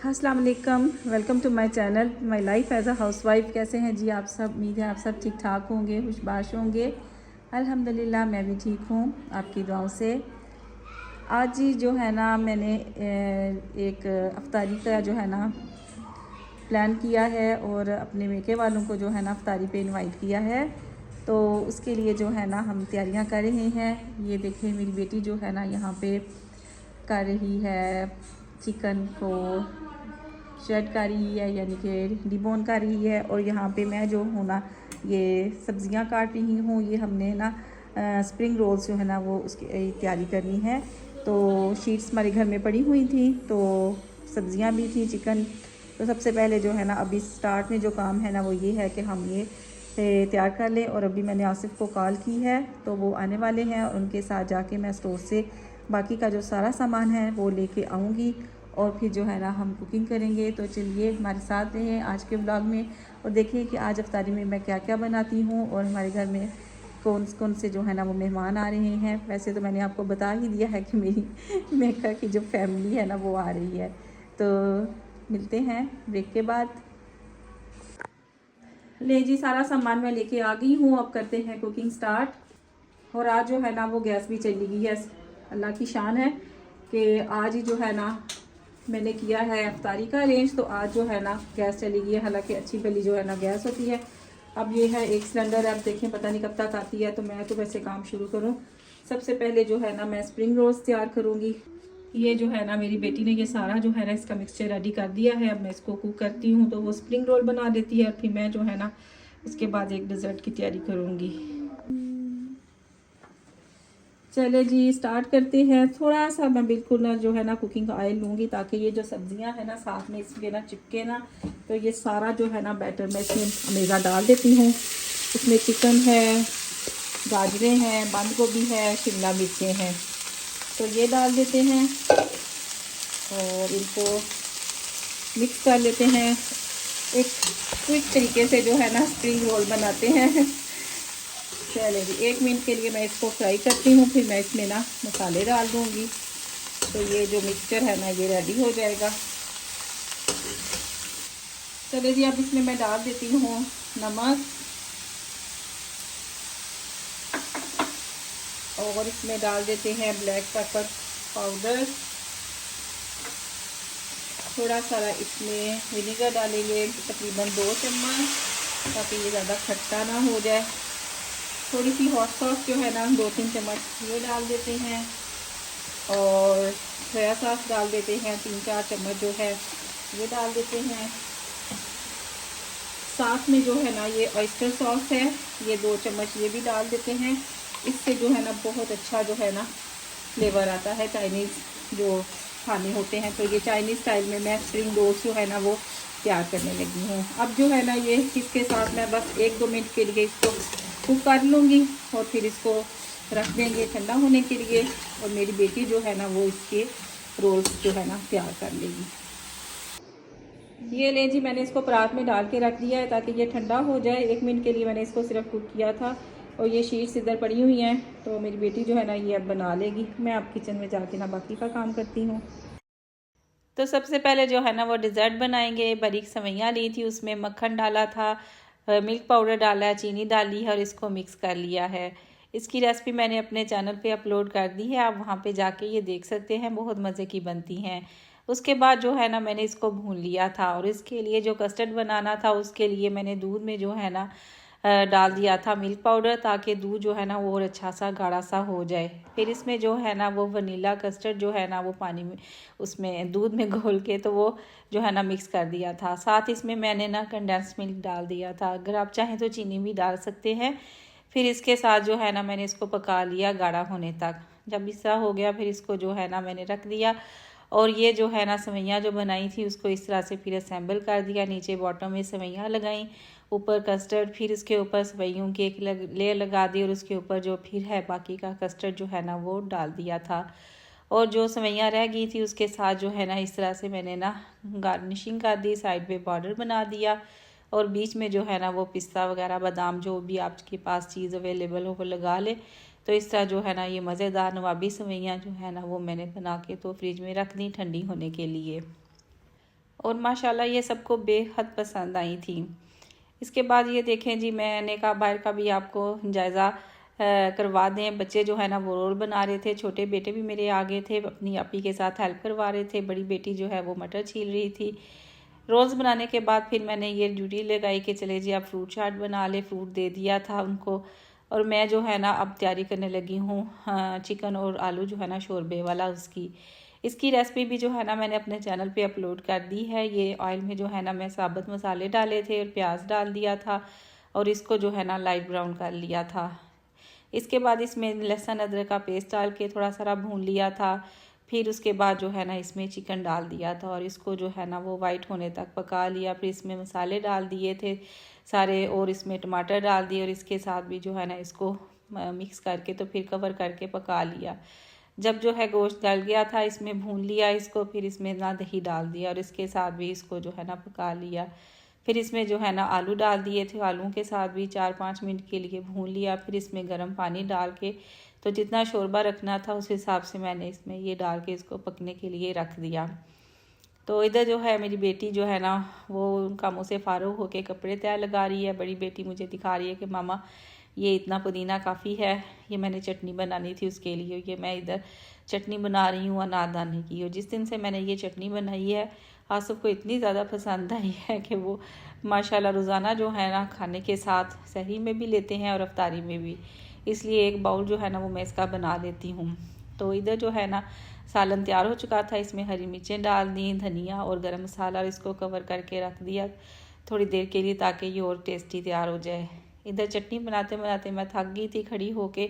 अस्सलाम वालेकुम, welcome to my channel my life as a housewife. कैसे हैं जी आप सब? उम्मीद है आप सब ठीक ठाक होंगे, खुशबाश होंगे। अल्हम्दुलिल्लाह मैं भी ठीक हूँ आपकी दुआओं से। आज जी जो है ना मैंने एक अफ्तारी का जो है ना प्लान किया है और अपने मेके वालों को जो है ना अफ्तारी पे इनवाइट किया है। तो उसके लिए जो है ना हम तैयारियां कर रहे हैं। ये देखें मेरी बेटी जो है ना यहाँ पे कर रही है चिकन को शेड कर रही है, यानी कि डिबोन कर रही है। और यहाँ पे मैं जो हूँ ना ये सब्ज़ियाँ काट रही हूँ। ये हमने ना स्प्रिंग रोल्स जो है ना वो उसकी तैयारी करनी है। तो शीट्स हमारे घर में पड़ी हुई थी, तो सब्ज़ियाँ भी थी, चिकन। तो सबसे पहले जो है ना अभी स्टार्ट में जो काम है ना वो ये है कि हम ये तैयार कर लें। और अभी मैंने आसिफ को कॉल की है तो वो आने वाले हैं और उनके साथ जाके मैं स्टोर से बाकी का जो सारा सामान है वो लेके आऊँगी और फिर जो है ना हम कुकिंग करेंगे। तो चलिए हमारे साथ रहें आज के व्लॉग में और देखिए कि आज अफ्तारी में मैं क्या क्या बनाती हूँ और हमारे घर में कौन कौन से जो है ना वो मेहमान आ रहे हैं। वैसे तो मैंने आपको बता ही दिया है कि मेरी मेका की जो फैमिली है ना वो आ रही है। तो मिलते हैं ब्रेक के बाद। ले जी सारा सामान मैं लेके आ गई हूँ, अब करते हैं कुकिंग स्टार्ट। और आज जो है ना वो गैस भी चली गई है, अल्लाह की शान है कि आज ही जो है ना मैंने किया है अफ्तारी का अरेंज। तो आज जो है ना गैस चली गई है, हालांकि अच्छी भली जो है ना गैस होती है। अब ये है एक सिलेंडर, अब देखें पता नहीं कब तक आती है। तो मैं तो वैसे काम शुरू करूँ। सबसे पहले जो है ना मैं स्प्रिंग रोल्स तैयार करूँगी। ये जो है ना मेरी बेटी ने ये सारा जो है ना इसका मिक्सचर रेडी कर दिया है। अब मैं इसको कुक करती हूँ तो वो स्प्रिंग रोल बना देती है और फिर मैं जो है ना इसके बाद एक डिज़र्ट की तैयारी करूँगी। चले जी स्टार्ट करते हैं। थोड़ा सा मैं बिल्कुल ना जो है ना कुकिंग ऑयल लूँगी ताकि ये जो सब्जियां है ना साथ में इसके ना चिपके ना। तो ये सारा जो है ना बैटर मैं इसमें अमेज़ा डाल देती हूँ। इसमें चिकन है, गाजरें हैं, बंद गोभी है, शिमला मिर्चें हैं। तो ये डाल देते हैं और इनको मिक्स कर लेते हैं। एक क्विक तरीके से जो है ना स्प्रिंग रोल बनाते हैं। चलिए जी 1 मिनट के लिए मैं इसको फ्राई करती हूँ, फिर मैं इसमें ना मसाले डाल दूँगी। तो ये जो मिक्सचर है ना ये रेडी हो जाएगा। चलिए जी अब इसमें मैं डाल देती हूँ नमक और इसमें डाल देते हैं ब्लैक पेपर पाउडर। थोड़ा सारा इसमें विनेगर डालेंगे, तकरीबन 2 चम्मच, ताकि ये ज़्यादा खट्टा ना हो जाए। थोड़ी सी हॉट सॉस जो है ना 2-3 चम्मच ये डाल देते हैं और सोया सॉस डाल देते हैं 3-4 चम्मच जो है ये डाल देते हैं। साथ में जो है ना ये ऑयस्टर सॉस है, ये 2 चम्मच ये भी डाल देते हैं। इससे जो है ना बहुत अच्छा जो है ना फ्लेवर आता है चाइनीज़ जो खाने होते हैं। तो ये चाइनीज़ स्टाइल में मैं स्प्रिंग रोल्स जो है ना वो तैयार करने लगी हूँ। अब जो है ना ये इसके साथ मैं बस 1-2 मिनट के लिए इसको कुक कर लूँगी और फिर इसको रख देंगे ठंडा होने के लिए। और मेरी बेटी जो है ना वो इसके रोल्स जो है ना तैयार कर लेगी। ये ले जी मैंने इसको परात में डाल के रख दिया है ताकि ये ठंडा हो जाए। 1 मिनट के लिए मैंने इसको सिर्फ कुक किया था और ये शीट्स इधर पड़ी हुई हैं। तो मेरी बेटी जो है ना ये अब बना लेगी, मैं अब किचन में जाके ना बाकी का काम करती हूँ। तो सबसे पहले जो है ना वो डिज़र्ट बनाएंगे। बारीक सेवइयाँ ली थी, उसमें मक्खन डाला था, मिल्क पाउडर डाला है, चीनी डाली है और इसको मिक्स कर लिया है। इसकी रेसिपी मैंने अपने चैनल पे अपलोड कर दी है, आप वहाँ पे जाके ये देख सकते हैं, बहुत मज़े की बनती हैं। उसके बाद जो है ना मैंने इसको भून लिया था और इसके लिए जो कस्टर्ड बनाना था उसके लिए मैंने दूध में जो है ना डाल दिया था मिल्क पाउडर, ताकि दूध जो है ना वो और अच्छा सा गाढ़ा सा हो जाए। फिर इसमें जो है ना वो वनीला कस्टर्ड जो है ना वो पानी में उसमें दूध में घोल के तो वो जो है ना मिक्स कर दिया था। साथ इसमें मैंने ना कंडेंस मिल्क डाल दिया था, अगर आप चाहें तो चीनी भी डाल सकते हैं। फिर इसके साथ जो है ना मैंने इसको पका लिया गाढ़ा होने तक। जब इस तरह हो गया फिर इसको जो है ना मैंने रख दिया और ये जो है ना सेवइयाँ जो बनाई थी उसको इस तरह से फिर असेंबल कर दिया। नीचे बॉटम में सेवइयाँ लगाई, ऊपर कस्टर्ड, फिर इसके ऊपर सेवइयों की एक लेयर लगा दी और उसके ऊपर जो फिर है बाकी का कस्टर्ड जो है ना वो डाल दिया था। और जो सेवइयाँ रह गई थी उसके साथ जो है ना इस तरह से मैंने ना गार्निशिंग कर दी, साइड पे बॉर्डर बना दिया और बीच में जो है ना वो पिस्ता वगैरह बादाम जो भी आपके पास चीज़ अवेलेबल हो वो लगा ले। तो इस तरह जो है ना ये मज़ेदार नवाबी सेवइयाँ जो है ना वो मैंने बना के तो फ्रिज में रख दी ठंडी होने के लिए। और माशाल्लाह ये सबको बेहद पसंद आई थी। इसके बाद ये देखें जी, मैंने कहा बाहर का भी आपको जायज़ा करवा दें। बच्चे जो है ना वो रोल बना रहे थे, छोटे बेटे भी मेरे आ गए थे, अपनी आपी के साथ हेल्प करवा रहे थे, बड़ी बेटी जो है वो मटर छील रही थी। रोल्स बनाने के बाद फिर मैंने ये ड्यूटी लगाई कि चले जी आप फ्रूट चाट बना ले, फ्रूट दे दिया था उनको। और मैं जो है ना अब तैयारी करने लगी हूँ चिकन और आलू जो है ना शोरबे वाला उसकी। इसकी रेसिपी भी जो है ना मैंने अपने चैनल पे अपलोड कर दी है। ये ऑयल में जो है ना मैं साबुत मसाले डाले थे और प्याज डाल दिया था और इसको जो है ना लाइट ब्राउन कर लिया था। इसके बाद इसमें लहसुन अदरक का पेस्ट डाल के थोड़ा सा भून लिया था। फिर उसके बाद जो है ना इसमें चिकन डाल दिया था और इसको जो है ना वो वाइट होने तक पका लिया। फिर इसमें मसाले डाल दिए थे सारे और इसमें टमाटर डाल दिए और इसके साथ भी जो है ना इसको मिक्स करके तो फिर कवर करके पका लिया। जब जो है गोश्त गल गया था इसमें भून लिया इसको, फिर इसमें ना दही डाल दिया और इसके साथ भी इसको जो है ना पका लिया। फिर इसमें जो है ना आलू डाल दिए थे, आलूओं के साथ भी 4-5 मिनट के लिए भून लिया। फिर इसमें गर्म पानी डाल के तो जितना शोरबा रखना था उस हिसाब से मैंने इसमें ये डाल के इसको पकने के लिए रख दिया। तो इधर जो है मेरी बेटी जो है ना वो उन कामों से फ़ारूक होके कपड़े तय लगा रही है। बड़ी बेटी मुझे दिखा रही है कि मामा ये इतना पुदीना काफ़ी है, ये मैंने चटनी बनानी थी उसके लिए, ये मैं इधर चटनी बना रही हूँ अनारदाने की। और जिस दिन से मैंने ये चटनी बनाई है आसिफ को इतनी ज़्यादा पसंद आई है कि वो माशाल्लाह रोज़ाना जो है ना खाने के साथ सहरी में भी लेते हैं और अफ्तारी में भी, इसलिए एक बाउल जो है ना वो मैं इसका बना देती हूँ। तो इधर जो है ना सालन तैयार हो चुका था, इसमें हरी मिर्चें डाल दी, धनिया और गरम मसाला, और इसको कवर करके रख दिया थोड़ी देर के लिए ताकि ये और टेस्टी तैयार हो जाए। इधर चटनी बनाते बनाते मैं थक गई थी खड़ी होके,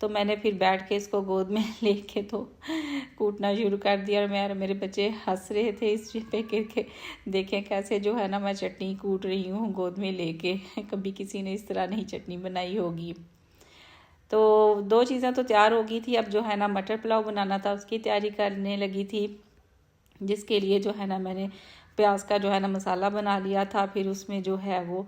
तो मैंने फिर बैठ के इसको गोद में लेके तो कूटना शुरू कर दिया। और मेरे बच्चे हंस रहे थे इस पे के देखें कैसे जो है ना मैं चटनी कूट रही हूँ गोद में लेके, कभी किसी ने इस तरह नहीं चटनी बनाई होगी। तो 2 चीज़ें तो तैयार हो गई थी, अब जो है ना मटर पुलाव बनाना था उसकी तैयारी करने लगी थी, जिसके लिए जो है ना मैंने प्याज का जो है ना मसाला बना लिया था। फिर उसमें जो है वो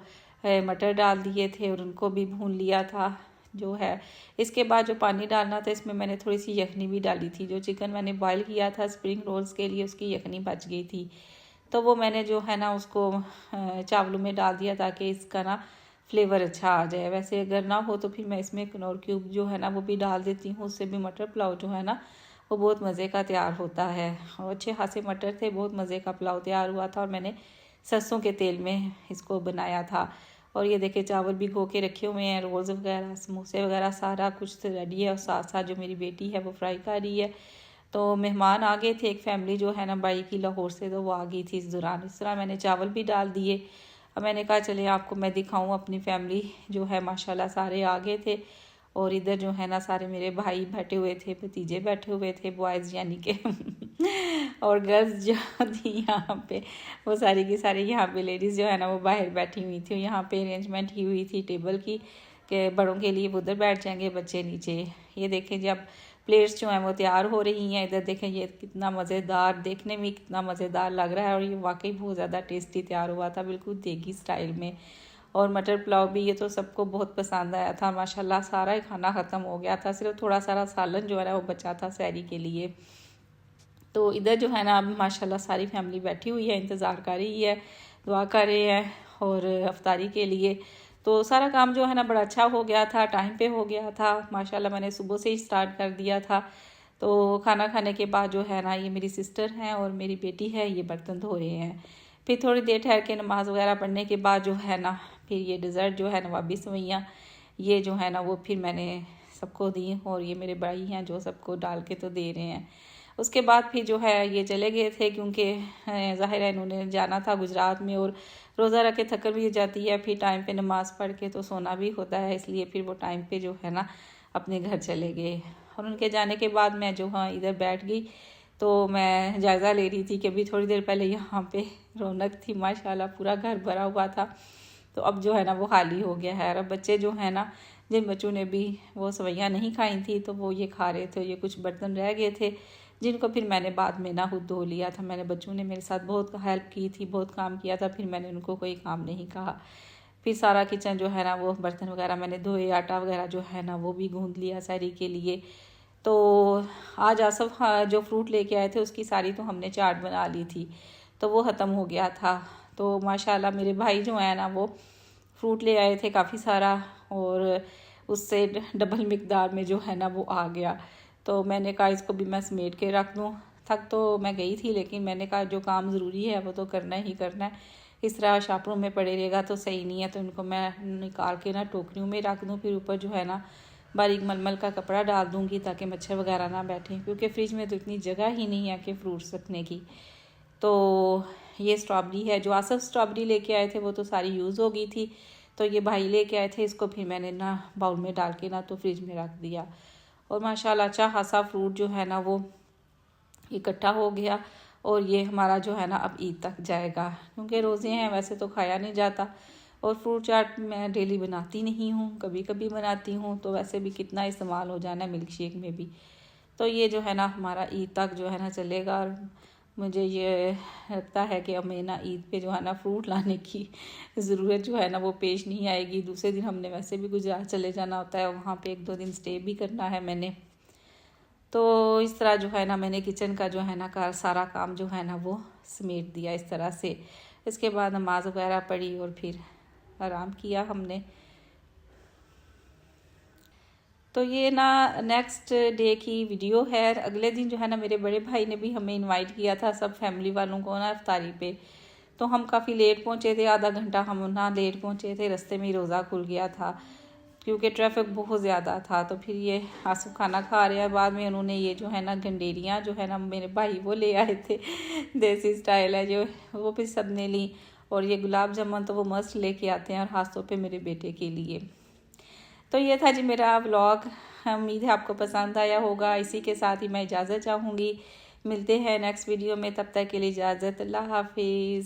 मटर डाल दिए थे और उनको भी भून लिया था जो है। इसके बाद जो पानी डालना था इसमें मैंने थोड़ी सी यखनी भी डाली थी। जो चिकन मैंने बॉयल किया था स्प्रिंग रोल्स के लिए उसकी यखनी बच गई थी, तो वो मैंने जो है ना उसको चावलों में डाल दिया ताकि इसका ना फ्लेवर अच्छा आ जाए। वैसे अगर ना हो तो फिर मैं इसमें कनौर क्यूब जो है ना वो भी डाल देती हूँ, उससे भी मटर पुलाव जो है ना वो बहुत मज़े का तैयार होता है। और अच्छे खासे मटर थे, बहुत मज़े का पुलाव तैयार हुआ था और मैंने सरसों के तेल में इसको बनाया था। और ये देखे चावल भी धो के रखे हुए हैं, रोल्स वगैरह समोसे वगैरह सारा कुछ रेडी है। और साथ साथ जो मेरी बेटी है वो फ्राई कर रही है। तो मेहमान आ गए थे, एक फैमिली जो है ना बाई की लाहौर से, तो वो आ गई थी इस दौरान। इस तरह मैंने चावल भी डाल दिए। अब मैंने कहा चले आपको मैं दिखाऊं अपनी फैमिली जो है माशाल्लाह सारे आ गए थे। और इधर जो है ना सारे मेरे भाई बैठे हुए थे, भतीजे बैठे हुए थे, बॉयज़ यानी के और गर्ल्स जो थी यहाँ पे वो सारी की सारी यहाँ पे लेडीज़ जो है ना वो बाहर बैठी हुई थी। यहाँ पे अरेंजमेंट की हुई थी टेबल की कि बड़ों के लिए उधर बैठ जाएंगे, बच्चे नीचे। ये देखें जब प्लेट्स जो हैं वो तैयार हो रही हैं। इधर देखें ये कितना मज़ेदार, देखने में कितना मज़ेदार लग रहा है और ये वाकई बहुत ज़्यादा टेस्टी तैयार हुआ था, बिल्कुल देगी स्टाइल में। और मटर पुलाव भी ये तो सबको बहुत पसंद आया था माशाल्लाह। सारा ही खाना ख़त्म हो गया था, सिर्फ थोड़ा सारा सालन जो है ना वो बचा था सहरी के लिए। तो इधर जो है ना अब माशाल्लाह सारी फैमिली बैठी हुई है, इंतज़ार कर रही है, दुआ कर रहे हैं और अफ्तारी के लिए। तो सारा काम जो है ना बड़ा अच्छा हो गया था, टाइम पे हो गया था माशाल्लाह। मैंने सुबह से ही स्टार्ट कर दिया था। तो खाना खाने के बाद जो है ना ये मेरी सिस्टर हैं और मेरी बेटी है, ये बर्तन धो रहे हैं। फिर थोड़ी देर ठहर के नमाज़ वगैरह पढ़ने के बाद जो है ना फिर ये डिज़र्ट जो है नवाबी सवैयाँ ये जो है ना वो फिर मैंने सबको दी। और ये मेरे भाई हैं जो सबको डाल के तो दे रहे हैं। उसके बाद फिर जो है ये चले गए थे क्योंकि ज़ाहिर है इन्होंने जाना था गुजरात में, और रोज़ा रख के थकन भी जाती है, फिर टाइम पे नमाज़ पढ़ के तो सोना भी होता है, इसलिए फिर वो टाइम पे जो है ना अपने घर चले गए। और उनके जाने के बाद मैं जो हाँ इधर बैठ गई तो मैं जायज़ा ले रही थी कि अभी थोड़ी देर पहले यहाँ पे रौनक थी माशाल्लाह, पूरा घर भरा हुआ था। तो अब जो है ना वो खाली हो गया है। और अब बच्चे जो है ना जिन बच्चों ने भी वो सवैयाँ नहीं खाई थी तो वो ये खा रहे थे। ये कुछ बर्तन रह गए थे जिनको फिर मैंने बाद में ना खुद धो लिया था। मैंने बच्चों ने मेरे साथ बहुत हेल्प की थी, बहुत काम किया था, फिर मैंने उनको कोई काम नहीं कहा। फिर सारा किचन जो है ना वो बर्तन वगैरह मैंने धोए, आटा वगैरह जो है ना वो भी गूँध लिया सहरी के लिए। तो आज आसफ जो फ्रूट लेके आए थे उसकी सारी तो हमने चाट बना ली थी। तो वो ख़त्म हो गया था। तो माशाल्लाह मेरे भाई जो है ना वो फ्रूट ले आए थे काफ़ी सारा, और उससे डबल मिकदार में जो है ना वो आ गया। तो मैंने कहा इसको भी मैं समेट के रख दूँ। थक तो मैं गई थी, लेकिन मैंने कहा जो काम ज़रूरी है वो तो करना ही करना है। इस तरह शापरों में पड़े रहेगा तो सही नहीं है। तो इनको मैं निकाल के ना टोकरियों में रख दूँ, फिर ऊपर जो है ना बारीक मलमल का कपड़ा डाल दूँगी ताकि मच्छर वगैरह ना बैठें, क्योंकि फ्रिज में तो इतनी जगह ही नहीं है कि फ्रूट्स रखने की। तो ये स्ट्रॉबेरी है जो आसफ स्ट्रॉबेरी लेके आए थे, वो तो सारी यूज़ हो गई थी। तो ये भाई लेके आए थे, इसको फिर मैंने ना बाउल में डाल के ना तो फ्रिज में रख दिया। और माशाल्लाह अच्छा खासा फ्रूट जो है ना वो इकट्ठा हो गया। और ये हमारा जो है ना अब ईद तक जाएगा, क्योंकि रोज़े हैं, वैसे तो खाया नहीं जाता। और फ्रूट चाट मैं डेली बनाती नहीं हूँ, कभी कभी बनाती हूँ, तो वैसे भी कितना इस्तेमाल हो जाना है मिल्क शेक में भी। तो ये जो है ना हमारा ईद तक जो है ना चलेगा। और मुझे ये लगता है कि हमें ना ईद पे जो है ना फ्रूट लाने की ज़रूरत जो है ना वो पेश नहीं आएगी। दूसरे दिन हमने वैसे भी गुजरात चले जाना होता है, वहाँ पे 1-2 दिन स्टे भी करना है मैंने। तो इस तरह जो है ना मैंने किचन का जो है ना सारा काम जो है ना वो समेट दिया इस तरह से। इसके बाद नमाज वगैरह पढ़ी और फिर आराम किया हमने। तो ये ना नेक्स्ट डे की वीडियो है। अगले दिन जो है ना मेरे बड़े भाई ने भी हमें इनवाइट किया था सब फैमिली वालों को ना इफ्तारी पे। तो हम काफ़ी लेट पहुँचे थे, आधा घंटा हम ना लेट पहुँचे थे, रास्ते में ही रोज़ा खुल गया था क्योंकि ट्रैफिक बहुत ज़्यादा था। तो फिर ये आसफ खाना खा रहे हैं, बाद में उन्होंने ये जो है ना गंडेरियाँ जो है ना मेरे भाई वो ले आए थे, देसी स्टाइल है जो, वो भी सब ने ली। और ये गुलाब जामुन तो वो मस्त लेके आते हैं, और खासतौर पे मेरे बेटे के लिए। तो ये था जी मेरा व्लॉग, उम्मीद है आपको पसंद आया होगा। इसी के साथ ही मैं इजाज़त चाहूँगी, मिलते हैं नेक्स्ट वीडियो में, तब तक के लिए इजाज़त, अल्लाह हाफिज़।